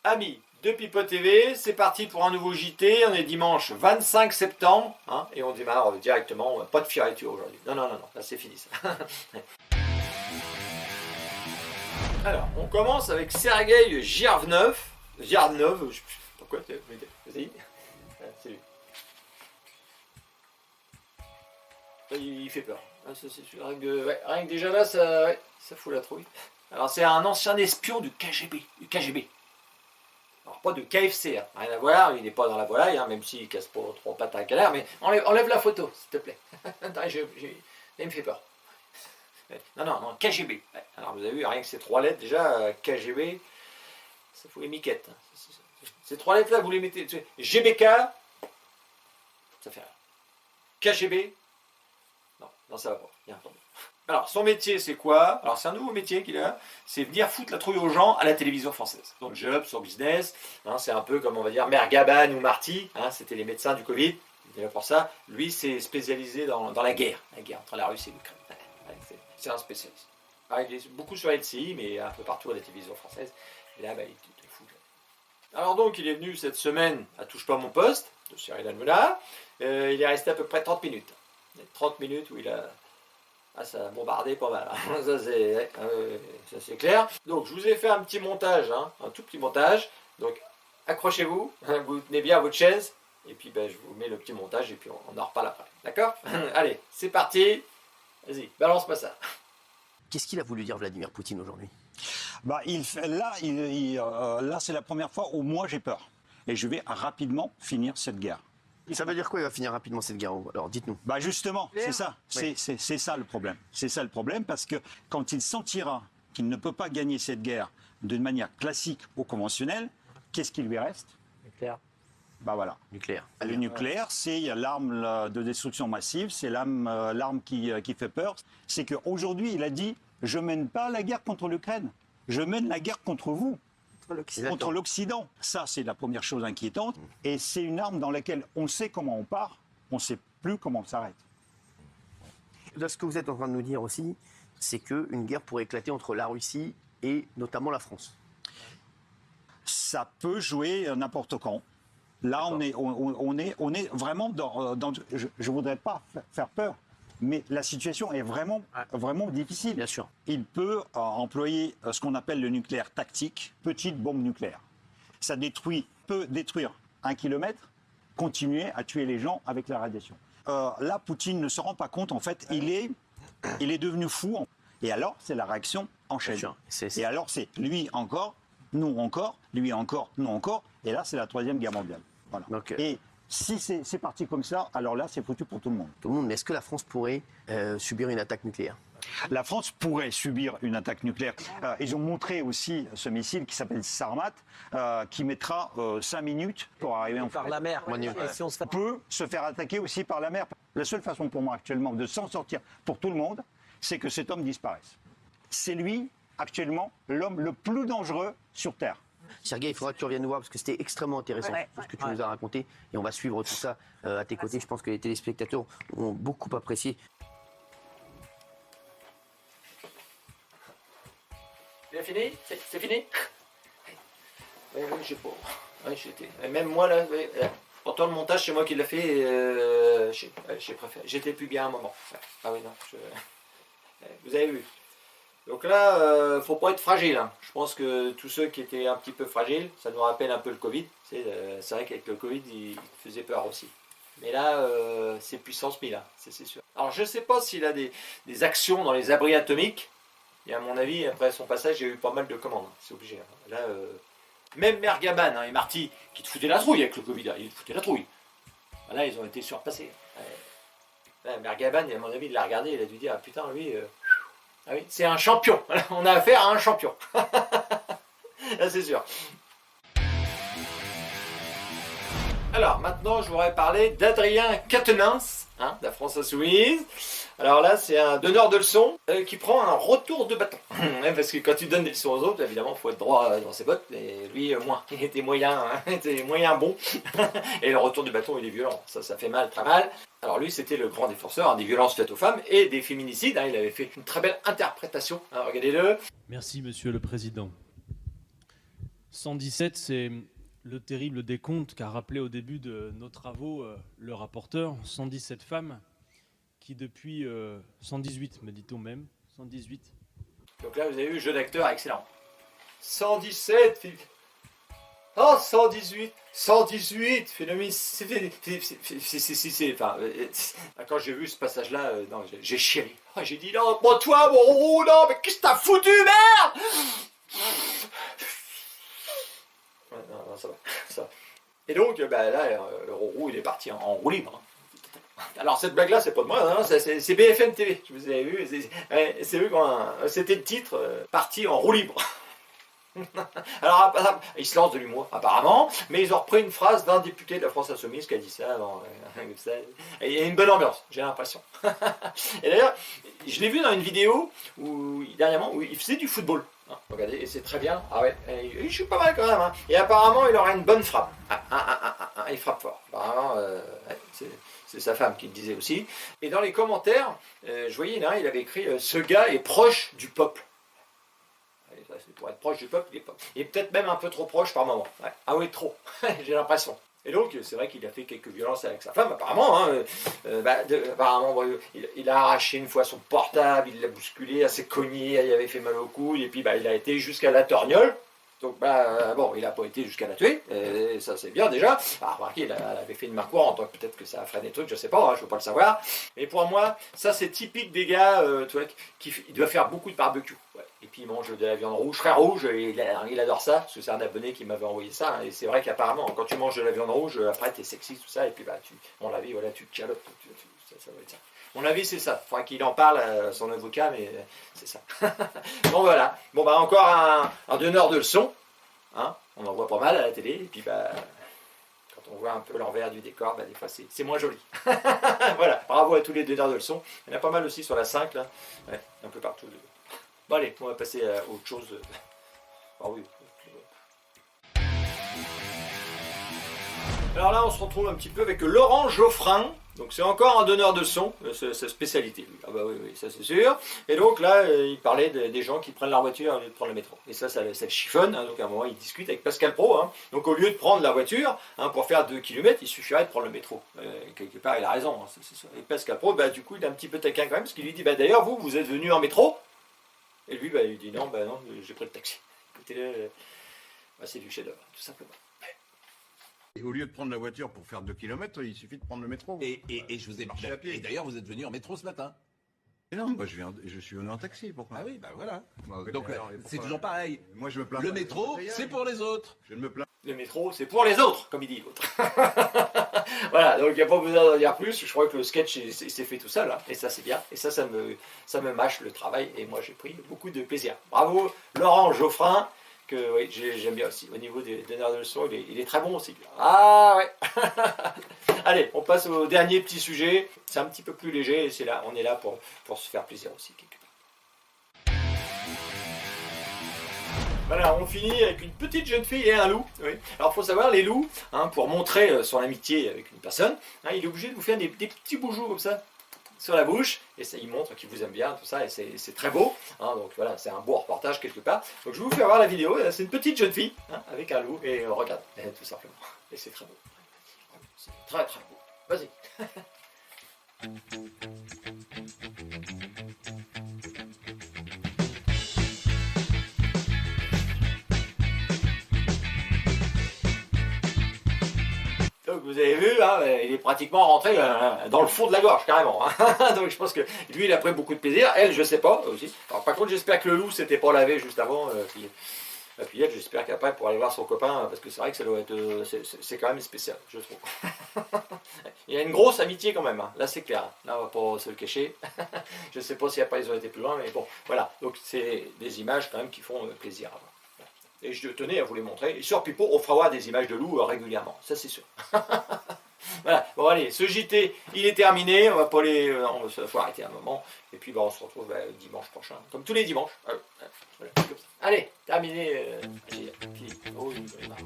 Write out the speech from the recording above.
Amis de Pipo TV, c'est parti pour un nouveau JT. On est dimanche 25 septembre hein, et on démarre directement. Pas de fioriture aujourd'hui. Non, là c'est fini ça. Alors, on commence avec Sergueï Girvnov. Girvnov, je sais pas pourquoi, vas-y. C'est lui. Il fait peur. Rien que déjà là, ça fout la trouille. Alors, c'est un ancien espion du KGB. Alors, pas de KFC, hein. Rien à voir, il n'est pas dans la volaille, hein, même s'il casse pas trois pattes à un canard, mais enlève la photo, s'il te plaît. Il me fait peur. Non, KGB. Alors, vous avez vu, rien que ces trois lettres, déjà, KGB, ça fout les miquettes. Hein. Ces trois lettres-là, vous les mettez. GBK, ça fait rien. KGB, non, ça va pas. Il y a un problème. Alors, son métier, c'est quoi? Alors, c'est un nouveau métier qu'il a, c'est venir foutre la trouille aux gens à la télévision française. Son job, son business, hein, c'est un peu comme on va dire Mergaban ou Marty, hein, c'était les médecins du Covid, il était là pour ça. Lui, c'est spécialisé dans la guerre entre la Russie et l'Ukraine. C'est un spécialiste. Alors, il est beaucoup sur LCI, mais un peu partout à la télévision française. Et là, il te fout. Alors donc, il est venu cette semaine à Touche pas mon poste, de Cyril Hanouna. Il est resté à peu près 30 minutes. 30 minutes où il a... Ah, ça a bombardé pas mal, hein. Ça c'est clair. Donc je vous ai fait un petit montage, hein, un tout petit montage. Donc accrochez-vous, vous tenez bien à votre chaise, et puis je vous mets le petit montage, et puis on en reparle après. D'accord? Allez, c'est parti. Vas-y, balance-moi ça. Qu'est-ce qu'il a voulu dire Vladimir Poutine aujourd'hui? Là, c'est la première fois où moi j'ai peur. Et je vais rapidement finir cette guerre. Ça veut dire quoi, il va finir rapidement cette guerre? Alors dites-nous. Justement, c'est ça. Oui. C'est ça le problème. C'est ça le problème, parce que quand il sentira qu'il ne peut pas gagner cette guerre d'une manière classique ou conventionnelle, qu'est-ce qui lui reste? Nucléaire. Voilà. Nucléaire. Le nucléaire, c'est l'arme de destruction massive, c'est l'arme qui fait peur. C'est qu'aujourd'hui, il a dit, je mène pas la guerre contre l'Ukraine, je mène la guerre contre vous. Contre l'Occident. Ça, c'est la première chose inquiétante. Et c'est une arme dans laquelle on sait comment on part, on ne sait plus comment on s'arrête. Là, ce que vous êtes en train de nous dire aussi, c'est qu'une guerre pourrait éclater entre la Russie et notamment la France. Ça peut jouer n'importe quand. Là, on est vraiment dans je ne voudrais pas faire peur, mais la situation est vraiment difficile. Bien sûr. Il peut employer ce qu'on appelle le nucléaire tactique, petite bombe nucléaire. Ça peut détruire 1 kilomètre, continuer à tuer les gens avec la radiation. Là, Poutine ne se rend pas compte, en fait, il est devenu fou. Et alors, c'est la réaction en chaîne. Et alors, c'est lui encore, nous encore, lui encore, nous encore. Et là, c'est la 3e guerre mondiale. Voilà. Donc, et si c'est parti comme ça, alors là, c'est foutu pour tout le monde. Tout le monde, mais est-ce que la France pourrait subir une attaque nucléaire? La France pourrait subir une attaque nucléaire. Ils ont montré aussi ce missile qui s'appelle Sarmat, qui mettra 5 minutes pour arriver en par la mer. On peut se faire attaquer aussi par la mer. La seule façon pour moi actuellement de s'en sortir pour tout le monde, c'est que cet homme disparaisse. C'est lui, actuellement, l'homme le plus dangereux sur Terre. Sergueï, il faudra que tu reviennes nous voir parce que c'était extrêmement intéressant ce que tu nous as raconté et on va suivre tout ça à tes côtés. Je pense que les téléspectateurs ont beaucoup apprécié. Bien fini? C'est fini? Oui, j'ai pas. Même moi là, pourtant le montage c'est moi qui l'ai fait. J'ai préféré. J'étais plus bien à un moment. Ah oui non. Vous avez vu. Donc là, faut pas être fragile. Hein. Je pense que tous ceux qui étaient un petit peu fragiles, ça nous rappelle un peu le Covid. C'est vrai qu'avec le Covid, il faisait peur aussi. Mais là, c'est puissance 1000, hein, c'est sûr. Alors je ne sais pas s'il a des actions dans les abris atomiques. Et à mon avis, après son passage, il y a eu pas mal de commandes. C'est obligé. Hein. Là, même Mergaban et Marty, qui te foutaient la trouille avec le Covid, ils te foutaient la trouille. Là, ils ont été surpassés. Là, Mergaban, à mon avis, il l'a regardé, il a dû dire, ah putain, lui... Ah oui, c'est un champion. On a affaire à un champion. Là, c'est sûr. Alors, maintenant, je voudrais parler d'Adrien Quatennens, hein, de la France Insoumise. Alors là, c'est un donneur de leçons qui prend un retour de bâton. Parce que quand tu donnes des leçons aux autres, évidemment, il faut être droit dans ses bottes. Et lui, moins. Il était moyen bon. Et le retour du bâton, il est violent. Ça fait mal, très mal. Alors lui, c'était le grand défenseur des violences faites aux femmes et des féminicides. Hein. Il avait fait une très belle interprétation. Hein, regardez-le. Merci, Monsieur le Président. 117, c'est le terrible décompte qu'a rappelé au début de nos travaux le rapporteur. 117 femmes qui depuis 118, me dit-on même, 118. Donc là, vous avez vu, jeu d'acteur excellent. 117, oh, 118, 118, phénomène, enfin, quand j'ai vu ce passage-là, non, j'ai chialé. Oh, j'ai dit, non, bon, toi, mon roux, non, mais qu'est-ce que t'as foutu, merde? Ouais, non, ça va, ça va. Et donc, bah, là, le roux, il est parti en roue libre. Alors cette blague là c'est pas de moi, hein, c'est BFM TV, vous avez vu, c'est eux c'était le titre, parti en roue libre. Alors ils se lancent de l'humour apparemment, mais ils ont repris une phrase d'un député de la France Insoumise qui a dit ça avant, et il y a une bonne ambiance, j'ai l'impression. Et d'ailleurs, je l'ai vu dans une vidéo dernièrement où il faisait du football. Hein, regardez, et c'est très bien. Ah ouais, il joue pas mal quand même. Hein. Et apparemment, il aura une bonne frappe. Il frappe fort. Apparemment, c'est sa femme qui le disait aussi. Et dans les commentaires, je voyais là, il avait écrit ce gars est proche du peuple. Pour être proche du peuple, il est peut-être même un peu trop proche par moment. Ouais. Ah oui, trop. J'ai l'impression. Et donc, c'est vrai qu'il a fait quelques violences avec sa femme, apparemment. Hein, apparemment, il a arraché une fois son portable, il l'a bousculé, elle s'est cognée, il avait fait mal au cou, et puis il a été jusqu'à la torgnole. Donc, bon, il n'a pas été jusqu'à la tuer, et ça c'est bien déjà. Remarquez, elle avait fait une main courante, donc peut-être que ça a fait des trucs, je sais pas, hein, je ne veux pas le savoir. Mais pour moi, ça c'est typique des gars tu vois, qui doivent faire beaucoup de barbecue. Ouais. Et puis il mange de la viande rouge, très rouge, et il adore ça, parce que c'est un abonné qui m'avait envoyé ça. Hein, et c'est vrai qu'apparemment, quand tu manges de la viande rouge, après tu es sexy, tout ça, et puis mon avis, voilà, tu te calottes, ça va être ça. Mon avis, c'est ça. Il faudra qu'il en parle à son avocat, mais c'est ça. Bon, voilà. Bon, encore un donneur de leçons. Hein, on en voit pas mal à la télé. Et puis, quand on voit un peu l'envers du décor, des fois, c'est moins joli. Voilà. Bravo à tous les donneurs de leçons. Il y en a pas mal aussi sur la 5, là. Ouais, un peu partout. Bon, allez, on va passer à autre chose. Ah oui. Alors là, on se retrouve un petit peu avec Laurent Geoffrin. Donc c'est encore un donneur de leçons, c'est sa spécialité. Lui. Ah bah oui, ça c'est sûr. Et donc là, il parlait des gens qui prennent leur voiture au lieu de prendre le métro. Et ça le chiffonne. Hein. Donc à un moment, il discute avec Pascal Praud. Hein. Donc au lieu de prendre la voiture, hein, pour faire 2 km, il suffirait de prendre le métro. Quelque part, il a raison. Hein, c'est ça. Et Pascal Praud, du coup, il est un petit peu taquin quand même, parce qu'il lui dit, d'ailleurs, vous êtes venu en métro? Et lui, il dit, non, j'ai pris le taxi. Écoutez, c'est du chef-d'œuvre, tout simplement. Et au lieu de prendre la voiture pour faire 2 km, il suffit de prendre le métro. Et je vous ai marché à pied. Et d'ailleurs, vous êtes venu en métro ce matin. Et non, moi je suis venu en taxi, pourquoi? Ah oui, voilà. Oui, donc c'est toujours pareil. Moi je me plains Le pas métro, c'est pour les autres. Je ne me plains. Le métro, c'est pour les autres, comme il dit l'autre. Voilà, donc il n'y a pas besoin d'en dire plus. Je crois que le sketch s'est fait tout seul, hein, et ça c'est bien. Et ça me mâche le travail, et moi j'ai pris beaucoup de plaisir. Bravo Laurent Geoffrin, que oui, j'aime bien aussi. Au niveau des donneurs de leçons, il est très bon aussi. Ah ouais. Allez, on passe au dernier petit sujet. C'est un petit peu plus léger, et on est là pour se faire plaisir aussi quelque part. Voilà, on finit avec une petite jeune fille et un loup. Oui. Alors, il faut savoir, les loups, hein, pour montrer son amitié avec une personne, hein, il est obligé de vous faire des petits bougeons comme ça sur la bouche, et ça, il montre qu'il vous aime bien, tout ça, et c'est très beau. Hein, donc voilà, c'est un beau reportage quelque part. Donc je vais vous faire voir la vidéo. C'est une petite jeune fille, hein, avec un loup, et regarde, tout simplement. Et c'est très beau. C'est très très beau. Vas-y. Donc vous avez vu, hein, il est pratiquement rentré dans le fond de la gorge, carrément. Hein. Donc je pense que lui, il a pris beaucoup de plaisir. Elle, je sais pas, aussi. Alors, par contre, j'espère que le loup s'était pas lavé juste avant. Puis elle, j'espère qu'après, pour aller voir son copain, parce que c'est vrai que ça doit être, c'est quand même spécial, je trouve. Il y a une grosse amitié quand même, hein. Là c'est clair, là on va pas se le cacher. Je sais pas si après ils ont été plus loin, mais bon, voilà. Donc c'est des images quand même qui font plaisir à voir. Et je tenais à vous les montrer. Et sur Pipo, on fera voir des images de loups régulièrement, ça c'est sûr. Voilà, bon allez, ce JT, il est terminé, on va pas aller, on va arrêter un moment, et puis on se retrouve dimanche prochain, comme tous les dimanches. Voilà, allez, terminé. Oh, il est marrant.